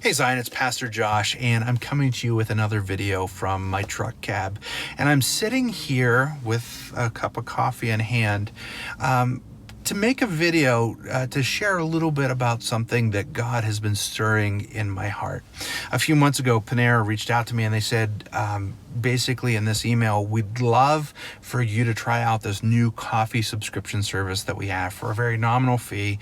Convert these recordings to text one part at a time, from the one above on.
Hey Zion, it's Pastor Josh, and I'm coming to you with another video from my truck cab. And I'm sitting here with a cup of coffee in hand to make a video to share a little bit about something that God has been stirring in my heart. A few months ago, Panera reached out to me and they said, basically in this email, we'd love for you to try out this new coffee subscription service that we have for a very nominal fee.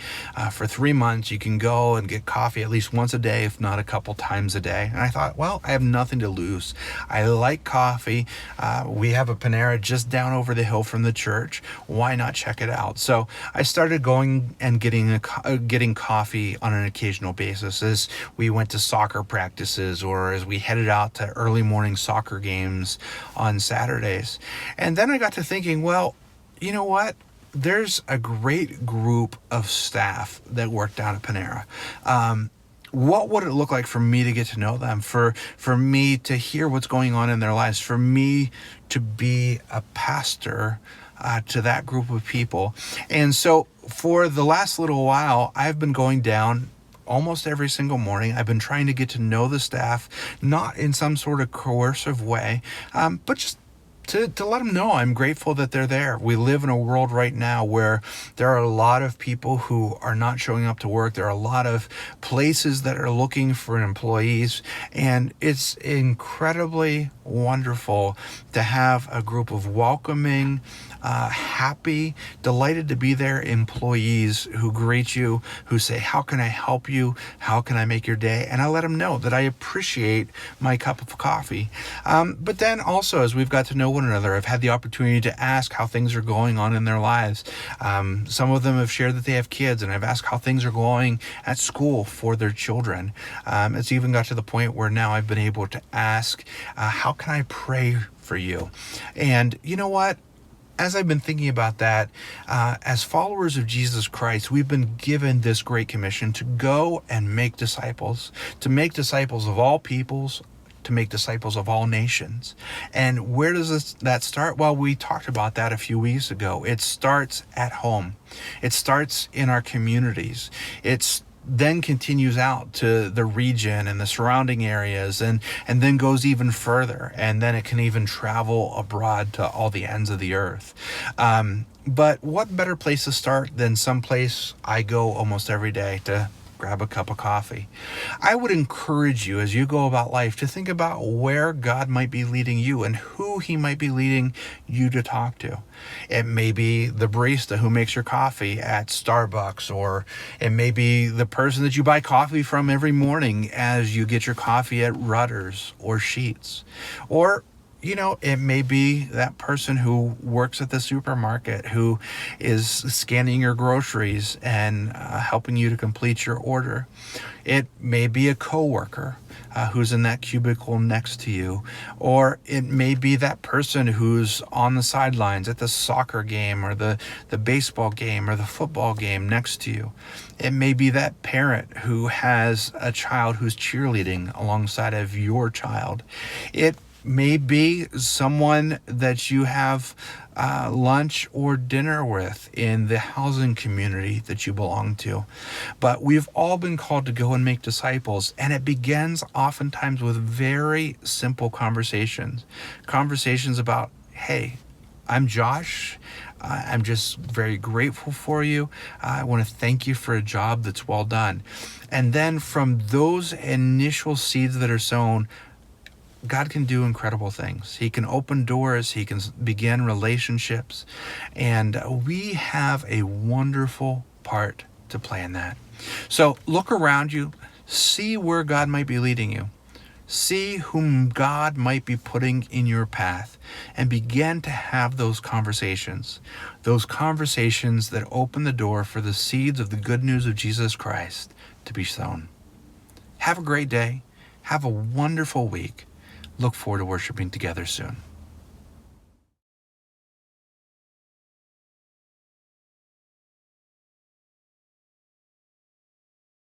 For 3 months, you can go and get coffee at least once a day, if not a couple times a day. And I thought, well, I have nothing to lose. I like coffee. We have a Panera just down over the hill from the church. Why not check it out? So I started going and getting coffee on an occasional basis as we went to soccer practices or as we headed out to early morning soccer games on Saturdays. And then I got to thinking, well, you know what? There's a great group of staff that work down at Panera. What would it look like for me to get to know them, for me to hear what's going on in their lives, for me to be a pastor to that group of people? And so for the last little while, I've been going down almost every single morning. I've been trying to get to know the staff, not in some sort of coercive way, but just to let them know I'm grateful that they're there. We live in a world right now where there are a lot of people who are not showing up to work. There are a lot of places that are looking for employees, and it's incredibly wonderful to have a group of welcoming, happy, delighted to be there employees who greet you, who say, how can I help you? How can I make your day? And I let them know that I appreciate my cup of coffee. But then also, as we've got to know one another, I've had the opportunity to ask how things are going on in their lives. Some of them have shared that they have kids, and I've asked how things are going at school for their children. It's even got to the point where now I've been able to ask, how can I pray for you? And you know what? As I've been thinking about that, as followers of Jesus Christ, we've been given this great commission to go and make disciples of all peoples, to make disciples of all nations. And where does that start? Well, we talked about that a few weeks ago. It starts at home. It starts in our communities. It's then continues out to the region and the surrounding areas and then goes even further. And then it can even travel abroad to all the ends of the earth. But what better place to start than someplace I go almost every day to grab a cup of coffee? I would encourage you as you go about life to think about where God might be leading you and who he might be leading you to talk to. It may be the barista who makes your coffee at Starbucks, or it may be the person that you buy coffee from every morning as you get your coffee at Rutter's or Sheetz. Or it may be that person who works at the supermarket who is scanning your groceries and helping you to complete your order. It may be a coworker who's in that cubicle next to you. Or it may be that person who's on the sidelines at the soccer game or the baseball game or the football game next to you. It may be that parent who has a child who's cheerleading alongside of your child. It may be someone that you have lunch or dinner with in the housing community that you belong to. But we've all been called to go and make disciples, and it begins oftentimes with very simple conversations about, hey, I'm Josh. I'm just very grateful for you. I want to thank you for a job that's well done. And then from those initial seeds that are sown, God can do incredible things. He can open doors. He can begin relationships. And we have a wonderful part to play in that. So look around you. See where God might be leading you. See whom God might be putting in your path. And begin to have those conversations. Those conversations that open the door for the seeds of the good news of Jesus Christ to be sown. Have a great day. Have a wonderful week. Look forward to worshiping together soon.